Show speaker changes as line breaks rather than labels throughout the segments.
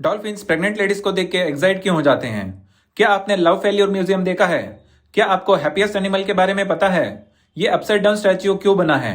Dolphins pregnant ladies को देख के एक्साइट क्यों हो जाते हैं? क्या आपने लव फेल्योर म्यूजियम देखा है? क्या आपको हैप्पीएस्ट एनिमल के बारे में पता है? ये अपसाइड डाउन स्टैच्यू क्यों बना है?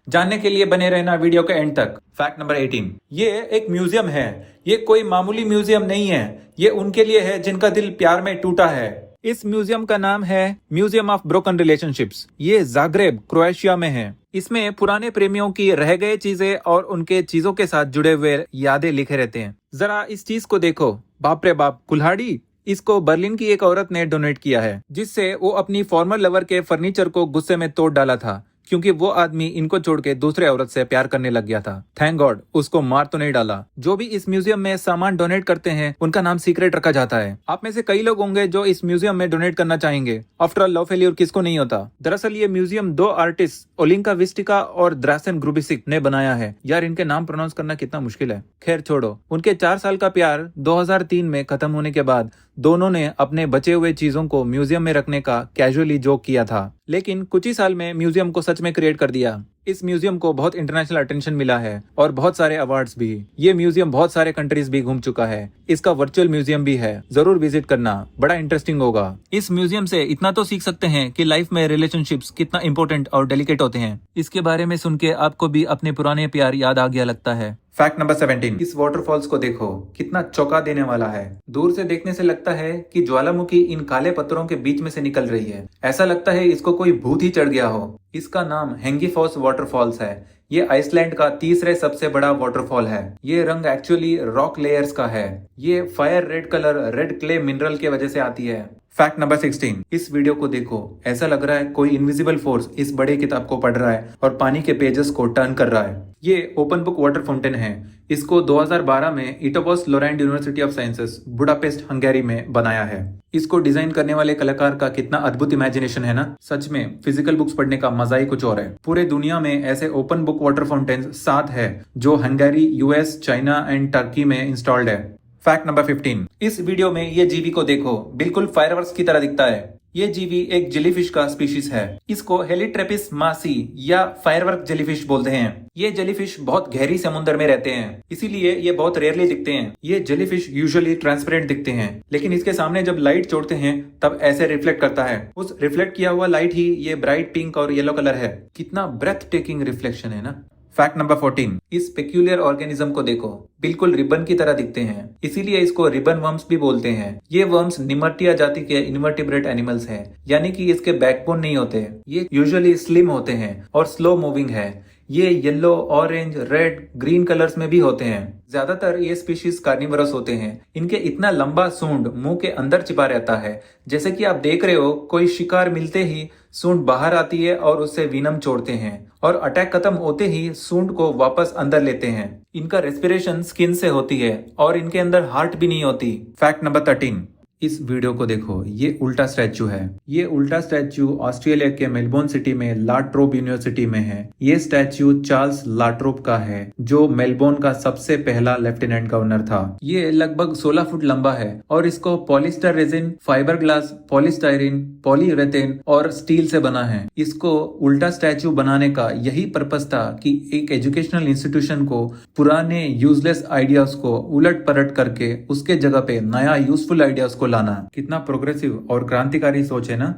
जानने के लिए बने रहना वीडियो के एंड तक। फैक्ट नंबर 18, ये एक म्यूजियम है। ये कोई मामूली म्यूजियम नहीं है। ये उनके लिए है जिनका दिल प्यार में टूटा है। इस म्यूजियम का नाम है म्यूजियम ऑफ ब्रोकन रिलेशनशिप्स। ये जाग्रेब, क्रोएशिया में है। इसमें पुराने प्रेमियों की रह गए चीजें और उनके चीजों के साथ जुड़े हुए यादें लिखे रहते हैं। जरा इस चीज को देखो, बाप रे बाप, कुल्हाड़ी। इसको बर्लिन की एक औरत ने डोनेट किया है, जिससे वो अपनी फॉर्मर लवर के फर्नीचर को गुस्से में तोड़ डाला था, क्योंकि वो आदमी इनको छोड़ के दूसरे औरत से प्यार करने लग गया था। थैंक गॉड उसको मार तो नहीं डाला। जो भी इस म्यूजियम में सामान डोनेट करते हैं उनका नाम सीक्रेट रखा जाता है। आप में से कई लोग होंगे जो इस म्यूजियम में डोनेट करना चाहेंगे। आफ्टर ऑल, लव फेल्योर किसको नहीं होता। दरअसल ये म्यूजियम दो आर्टिस्ट ओलिंका विस्टिका और द्रासेन ग्रुबिसिक ने बनाया है। यार, इनके नाम प्रोनाउंस करना कितना मुश्किल है। खैर छोड़ो। उनके 4 साल का प्यार 2003 में खत्म होने के बाद दोनों ने अपने बचे हुए चीजों को म्यूजियम में रखने का कैजुअली जोक किया था, लेकिन कुछ ही साल में म्यूजियम को सच में क्रिएट कर दिया। इस म्यूजियम को बहुत इंटरनेशनल अटेंशन मिला है और बहुत सारे अवार्ड्स भी। ये म्यूजियम बहुत सारे कंट्रीज भी घूम चुका है। इसका वर्चुअल म्यूजियम भी है, जरूर विजिट करना, बड़ा इंटरेस्टिंग होगा। इस म्यूजियम से इतना तो सीख सकते हैं कि लाइफ में रिलेशनशिप्स कितना इंपॉर्टेंट और डेलिकेट होते हैं। इसके बारे में सुन के आपको भी अपने पुराने प्यार याद आ गया लगता है। फैक्ट नंबर 17, इस वाटरफॉल्स को देखो, कितना चौंका देने वाला है। दूर से देखने से लगता है कि ज्वालामुखी इन काले पत्थरों के बीच में से निकल रही है। ऐसा लगता है इसको कोई भूत ही चढ़ गया हो। इसका नाम हेंगीफॉस वाटरफॉल्स है। ये आइसलैंड का तीसरे सबसे बड़ा वाटरफॉल है। ये रंग एक्चुअली रॉक लेयर्स का है। ये fire red colour red clay mineral के वजह से आती है। फैक्ट नंबर 16, इस वीडियो को देखो, ऐसा लग रहा है कोई इनविजिबल फोर्स इस बड़े किताब को पढ़ रहा है और पानी के पेजेस को टर्न कर रहा है। ये ओपन बुक वाटर फाउंटेन है। इसको 2012 में Eotvos Lorand University of Sciences Budapest Hungary में बनाया है। इसको डिजाइन करने वाले कलाकार का कितना अद्भुत इमेजिनेशन है ना। सच में फिजिकल बुक्स पढ़ने का मजा ही कुछ और है। पूरे दुनिया में ऐसे ओपन बुक वाटर फाउंटेन 7 है, जो Hungary, US, China and Turkey में इंस्टॉल्ड है। फैक्ट नंबर 15, इस वीडियो में ये जीवी को देखो, बिल्कुल फायरवर्क्स की तरह दिखता है। ये जीवी एक जेलीफिश का स्पीशीज है। इसको हेलिट्रेपिस मासी या फायरवर्क जेलीफिश बोलते हैं। ये जेलीफिश बहुत गहरी समुद्र में रहते हैं, इसीलिए ये बहुत रेयरली दिखते हैं। ये जेलीफिश यूजुअली ट्रांसपेरेंट दिखते हैं, लेकिन इसके सामने जब लाइट छोड़ते हैं तब ऐसे रिफ्लेक्ट करता है। उस रिफ्लेक्ट किया हुआ लाइट ही ये ब्राइट पिंक और येलो कलर है। कितना ब्रेथ टेकिंग रिफ्लेक्शन है ना। फैक्ट नंबर 14, इस पेक्यूलियर ऑर्गेनिज्म को देखो, बिल्कुल रिबन की तरह दिखते हैं, इसीलिए इसको रिबन वर्म्स भी बोलते हैं। ये वर्म्स निमर्टिया जाति के इनवर्टिब्रेट एनिमल्स हैं, यानी कि इसके बैकबोन नहीं होते। ये यूजुअली स्लिम होते हैं और स्लो मूविंग है। ये yellow, orange, red, green colours में भी होते हैं। ज्यादातर ये स्पीशीज कार्निवरस होते हैं। इनके इतना लंबा सूंड मुंह के अंदर छिपा रहता है, जैसे कि आप देख रहे हो कोई शिकार मिलते ही सूंड बाहर आती है और उससे विनम छोड़ते हैं, और अटैक खत्म होते ही सूंड को वापस अंदर लेते हैं। इनका रेस्पिरेशन स्किन से होती है और इनके अंदर हार्ट भी नहीं होती। फैक्ट नंबर 13, इस वीडियो को देखो, ये उल्टा स्टैचू है। ये उल्टा स्टैचू ऑस्ट्रेलिया के मेलबोर्न सिटी में लाट्रोब यूनिवर्सिटी में है। ये स्टैचू चार्ल्स लाट्रोब का है, जो मेलबोर्न का सबसे पहला लेफ्टिनेंट गवर्नर था। ये लगभग 16 फुट लंबा है और इसको polyester resin, fibre glass, polystyrene, polyurethane और स्टील से बना है। इसको उल्टा स्टैचू बनाने का यही पर्पस था कि एक एजुकेशनल इंस्टीट्यूशन को पुराने यूजलेस आइडियाज को उलट पलट करके उसके जगह पे नया यूजफुल आइडियाज को लाना। कितना प्रोग्रेसिव और क्रांतिकारी सोच है ना।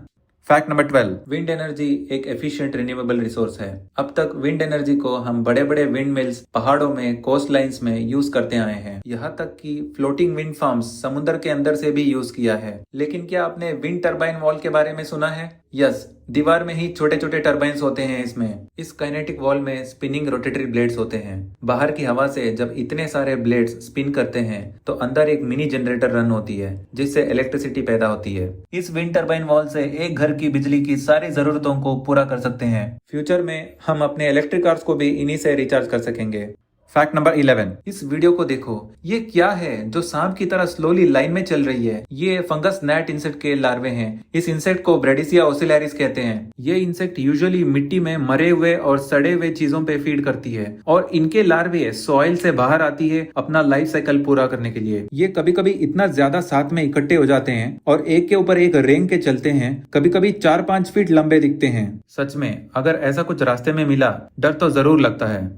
फैक्ट नंबर 12, विंड एनर्जी एक एफिशिएंट रिन्यूएबल रिसोर्स है। अब तक विंड एनर्जी को हम बड़े बड़े विंड मिल्स, पहाड़ों में, कोस्ट लाइन्स में यूज करते आए हैं। यहाँ तक कि फ्लोटिंग विंड फार्म्स समुद्र के अंदर से भी यूज किया है। लेकिन क्या आपने विंड टर्बाइन वॉल के बारे में सुना है? यस, दीवार में ही छोटे छोटे टर्बाइंस होते हैं इसमें। इस काइनेटिक वॉल में स्पिनिंग रोटेटरी ब्लेड्स होते हैं। बाहर की हवा से जब इतने सारे ब्लेड्स स्पिन करते हैं तो अंदर एक मिनी जनरेटर रन होती है, जिससे इलेक्ट्रिसिटी पैदा होती है। इस विंड टर्बाइन वॉल से एक घर की बिजली की सारी जरूरतों को पूरा कर सकते हैं। फ्यूचर में हम अपने इलेक्ट्रिक कार्स को भी इन्हीं से रिचार्ज कर सकेंगे। फैक्ट नंबर 11, इस वीडियो को देखो, ये क्या है जो सांप की तरह स्लोली लाइन में चल रही है? ये फंगस नेट इंसेक्ट के लार्वे हैं। इस इंसेक्ट को ब्रेडिसिया ओसिलैरिस कहते हैं। ये इंसेक्ट यूजुअली मिट्टी में मरे हुए और सड़े हुए चीजों पे फीड करती है और इनके लार्वे सॉइल से बाहर आती है अपना लाइफ साइकिल पूरा करने के लिए। ये कभी कभी इतना ज्यादा साथ में इकट्ठे हो जाते हैं और एक के ऊपर एक रेंग के चलते हैं। कभी कभी 4-5 फीट लंबे दिखते हैं। सच में अगर ऐसा कुछ रास्ते में मिला, डर तो जरूर लगता है।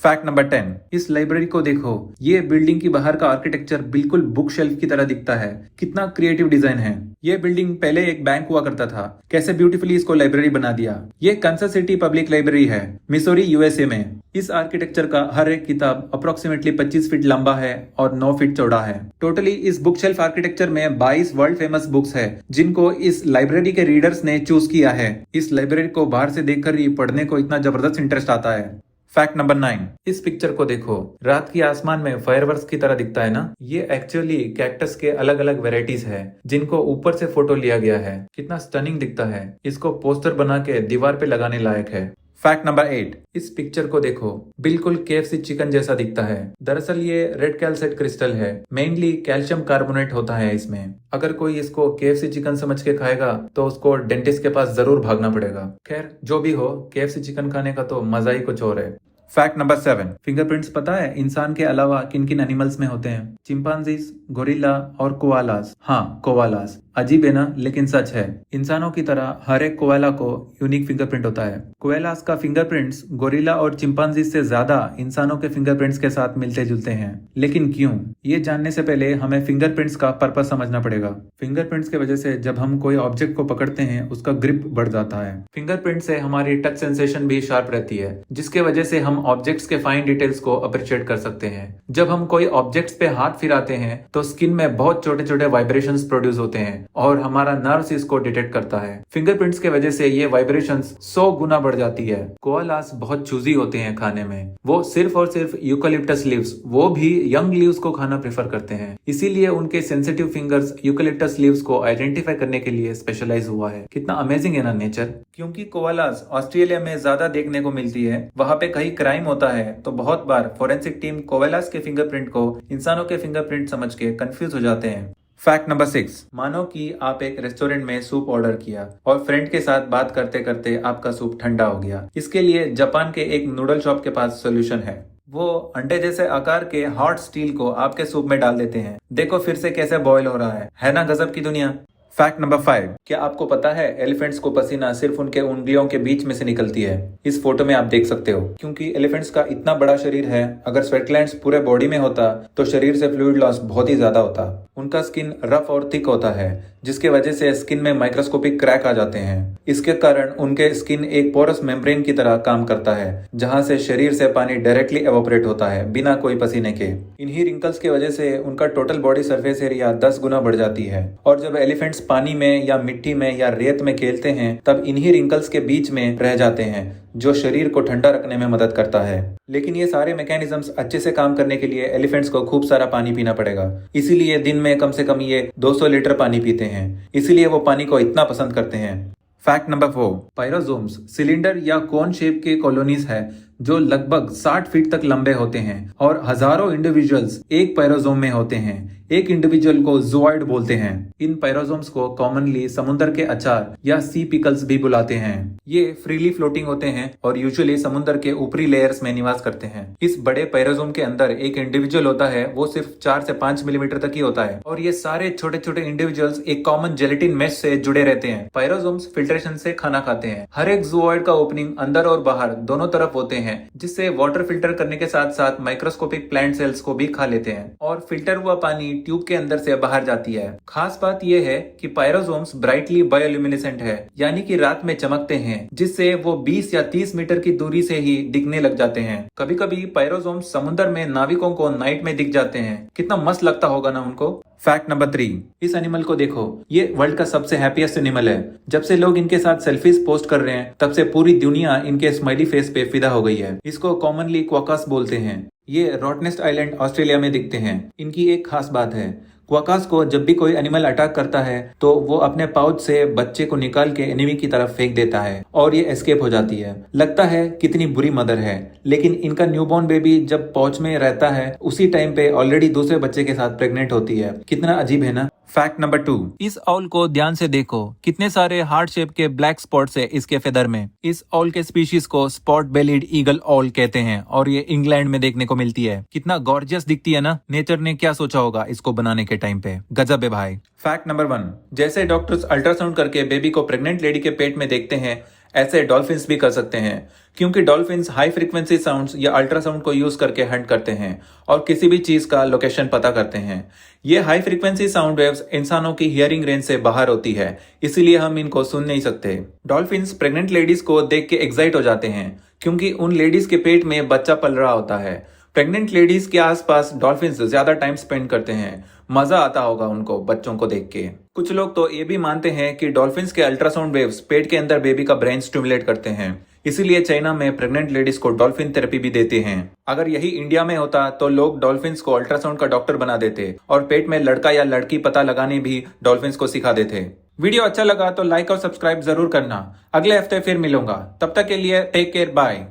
फैक्ट नंबर 10, इस लाइब्रेरी को देखो, ये बिल्डिंग की बाहर का आर्किटेक्चर बिल्कुल बुक शेल्फ की तरह दिखता है। कितना क्रिएटिव डिजाइन है। ये बिल्डिंग पहले एक बैंक हुआ करता था, कैसे ब्यूटीफुली इसको लाइब्रेरी बना दिया। ये कांसास सिटी पब्लिक लाइब्रेरी है, मिसौरी यूएसए में। इस आर्किटेक्चर का हर एक किताब अप्रोक्सीमेटली 25 फीट लंबा है और 9 फीट चौड़ा है। टोटली इस बुक शेल्फ आर्किटेक्चर में 22 वर्ल्ड फेमस बुक्स है, जिनको इस लाइब्रेरी के रीडर्स ने चूज किया है। इस लाइब्रेरी को बाहर से देखकर ही पढ़ने को इतना जबरदस्त इंटरेस्ट आता है। फैक्ट नंबर 9, इस पिक्चर को देखो, रात की आसमान में फायरवर्क्स की तरह दिखता है ना। ये एक्चुअली कैक्टस के अलग अलग वेराइटीज है, जिनको ऊपर से फोटो लिया गया है। कितना स्टनिंग दिखता है। इसको पोस्टर बना के दीवार पे लगाने लायक है। फैक्ट नंबर 8, इस पिक्चर को देखो, बिल्कुल KFC चिकन जैसा दिखता है। दरअसल ये रेड कैल्साइट क्रिस्टल है, मेनली कैल्शियम कार्बोनेट होता है इसमें। अगर कोई इसको KFC चिकन समझ के खाएगा तो उसको डेंटिस्ट के पास जरूर भागना पड़ेगा। खैर जो भी हो, KFC चिकन खाने का तो मजा ही कुछ और है। फैक्ट नंबर 7, फिंगरप्रिंट्स पता है इंसान के अलावा किन किन एनिमल्स में होते हैं? चिंपांजीज, गोरिल्ला और कोआलास। हाँ, कोआलास। अजीब है ना, लेकिन सच है। इंसानों की तरह हर एक कोआला को यूनिक फिंगरप्रिंट होता है। कोएलास का फिंगरप्रिंट्स गोरिल्ला और चिंपांजीज से ज्यादा इंसानों के फिंगरप्रिंट्स के साथ मिलते जुलते हैं। लेकिन क्यों? ये जानने से पहले हमें फिंगरप्रिंट्स का पर्पस समझना पड़ेगा। फिंगरप्रिंट्स की वजह से जब हम कोई ऑब्जेक्ट को पकड़ते हैं, उसका ग्रिप बढ़ जाता है। फिंगरप्रिंट से हमारी टच सेंसेशन भी शार्प रहती है, जिसके वजह से हम ऑब्जेक्ट्स के फाइन डिटेल्स को अप्रिशिएट कर सकते हैं। जब हम कोई ऑब्जेक्ट्स पे हाथ फिराते हैं तो स्किन में बहुत छोटे छोटे वाइब्रेशंस प्रोड्यूस होते हैं और हमारा नर्व्स इसको डिटेक्ट करता है। फिंगरप्रिंट्स के वजह से ये वाइब्रेशंस 100 गुना बढ़ जाती है। कोआलास बहुत चूजी होते हैं खाने में। वो सिर्फ और सिर्फ यूकलिप्टस लीव्स, वो भी यंग लीव्स को खाना प्रेफर करते हैं। इसीलिए उनके सेंसिटिव फिंगर्स यूकलिप्टस लीव्स को आइडेंटिफाई करने के लिए स्पेशलाइज हुआ है। कितना अमेजिंग है ना नेचर। क्योंकि कोआलास ऑस्ट्रेलिया में ज्यादा देखने को मिलती है, वहाँ पे कहीं क्राइम होता है तो बहुत बार फोरेंसिक टीम कोआलास के फिंगरप्रिंट को इंसानों के फिंगरप्रिंट समझ के कंफ्यूज हो जाते हैं। फैक्ट नंबर 6, मानो कि आप एक रेस्टोरेंट में सूप ऑर्डर किया और फ्रेंड के साथ बात करते करते आपका सूप ठंडा हो गया। इसके लिए जापान के एक नूडल शॉप के पास सोल्यूशन है। वो अंडे जैसे आकार के हॉट स्टील को आपके सूप में डाल देते हैं। देखो फिर से कैसे बॉयल हो रहा है ना गजब की दुनिया। फैक्ट नंबर 5, क्या आपको पता है एलिफेंट्स को पसीना सिर्फ उनके उंगलियों के बीच में से निकलती है? इस फोटो में आप देख सकते हो। क्योंकि एलिफेंट्स का इतना बड़ा शरीर है, अगर स्वेट ग्लैंड्स पूरे बॉडी में होता तो शरीर से फ्लूइड लॉस बहुत ही ज्यादा होता। उनका स्किन रफ और थिक होता है, जिसके वजह से स्किन में माइक्रोस्कोपिक क्रैक आ जाते हैं। इसके कारण उनके स्किन एक पोरस मेम्ब्रेन की तरह काम करता है, जहां से शरीर से पानी डायरेक्टली एवोपरेट होता है बिना कोई पसीने के। इन्हीं रिंकल्स की वजह से उनका टोटल बॉडी सरफेस एरिया 10 गुना बढ़ जाती है। और जब एलिफेंट्स पानी में या मिट्टी में या रेत में खेलते हैं, तब इन्हीं रिंकल्स के बीच में रह जाते हैं, जो शरीर को ठंडा रखने में मदद करता है। लेकिन ये सारे मैकेनिज्म्स अच्छे से काम करने के लिए एलिफेंट्स को खूब सारा पानी पीना पड़ेगा। इसीलिए दिन में कम से कम ये 200 लीटर पानी पीते हैं। इसीलिए वो पानी को इतना पसंद करते हैं। फैक्ट नंबर 4, पायरोजोम्स सिलेंडर या कोन शेप के कॉलोनीज है, जो लगभग 60 फीट तक लंबे होते हैं और हजारों इंडिविजुअल्स एक पायरोजोम में होते हैं। एक इंडिविजुअल को ज़ूऑइड बोलते हैं। इन पायरोजोम्स को कॉमनली समुद्र के अचार या सी पिकल्स भी बुलाते हैं। ये फ्रीली फ्लोटिंग होते हैं और यूजुअली समुद्र के ऊपरी लेयर्स में निवास करते हैं। इस बड़े पायरोजोम के अंदर एक इंडिविजुअल होता है, वो सिर्फ 4 से 5 मिलीमीटर तक ही होता है और ये सारे छोटे छोटे इंडिविजुअल्स एक कॉमन जेलेटिन मेश से जुड़े रहते हैं। पायरोजोम्स फिल्ट्रेशन से खाना खाते हैं। हर एक ज़ूऑइड का ओपनिंग अंदर और बाहर दोनों तरफ होते हैं, जिससे वाटर फिल्टर करने के साथ साथ माइक्रोस्कोपिक प्लांट सेल्स को भी खा लेते हैं और फिल्टर हुआ पानी ट्यूब के अंदर से बाहर जाती है। खास बात यह है कि पायरोजोम्स ब्राइटली बायोल्यूमिनेसेंट है, यानी कि रात में चमकते हैं, जिससे वो 20 या 30 मीटर की दूरी से ही दिखने लग जाते हैं। कभी कभी पायरोजोम्स समुद्र में नाविकों को नाइट में दिख जाते हैं। कितना मस्त लगता होगा ना उनको। फैक्ट नंबर 3, इस एनिमल को देखो, ये वर्ल्ड का सबसे हैप्पीएस्ट एनिमल है। जब से लोग इनके साथ सेल्फीज पोस्ट कर रहे हैं, तब से पूरी दुनिया इनके स्माइली फेस पे फिदा हो गई है। इसको कॉमनली क्वाकास बोलते हैं। ये रॉटनेस्ट आइलैंड ऑस्ट्रेलिया में दिखते हैं। इनकी एक खास बात है, क्वाकास को जब भी कोई एनिमल अटैक करता है तो वो अपने पाउच से बच्चे को निकाल के एनिमी की तरफ फेंक देता है और ये एस्केप हो जाती है। लगता है कितनी बुरी मदर है, लेकिन इनका न्यूबॉर्न बेबी जब पाउच में रहता है, उसी टाइम पे ऑलरेडी दूसरे बच्चे के साथ प्रेग्नेंट होती है। कितना अजीब है ना। फैक्ट नंबर 2, इस ऑल को ध्यान से देखो, कितने सारे हार्ट शेप के ब्लैक स्पॉट्स है इसके फेदर में। इस ऑल के स्पीशीज को स्पॉट बेलीड ईगल ऑल कहते हैं और ये इंग्लैंड में देखने को मिलती है। कितना गॉर्जियस दिखती है ना। नेचर ने क्या सोचा होगा इसको बनाने के टाइम पे। गजब है भाई। फैक्ट नंबर 1, जैसे डॉक्टर्स अल्ट्रासाउंड करके बेबी को प्रेग्नेंट लेडी के पेट में देखते हैं, ऐसे डॉल्फिन्स भी कर सकते हैं, क्योंकि डॉल्फिन्स हाई फ्रीक्वेंसी साउंड्स या अल्ट्रासाउंड को यूज करके हंट करते हैं और किसी भी चीज का लोकेशन पता करते हैं। ये हाई फ्रीक्वेंसी साउंड वेव्स इंसानों की हियरिंग रेंज से बाहर होती है, इसीलिए हम इनको सुन नहीं सकते। डॉल्फिन्स प्रेग्नेंट लेडीज को देख के एक्साइट हो जाते हैं, क्योंकि उन लेडीज के पेट में बच्चा पल रहा होता है। प्रेग्नेंट लेडीज के आसपास डॉल्फिन्स ज्यादा टाइम स्पेंड करते हैं, मजा आता होगा उनको बच्चों को देख के। कुछ लोग तो ये भी मानते हैं कि डॉल्फिन्स के अल्ट्रासाउंड वेव्स पेट के अंदर बेबी का ब्रेन स्टिमुलेट करते हैं, इसीलिए चाइना में प्रेग्नेंट लेडीज को डॉल्फिन थेरेपी भी देते हैं। अगर यही इंडिया में होता तो लोग डॉल्फिन्स को अल्ट्रासाउंड का डॉक्टर बना देते और पेट में लड़का या लड़की पता लगाने भी डॉल्फिन्स को सिखा देते। वीडियो अच्छा लगा तो लाइक और सब्सक्राइब जरूर करना। अगले हफ्ते फिर मिलूंगा, तब तक के लिए टेक केयर, बाय।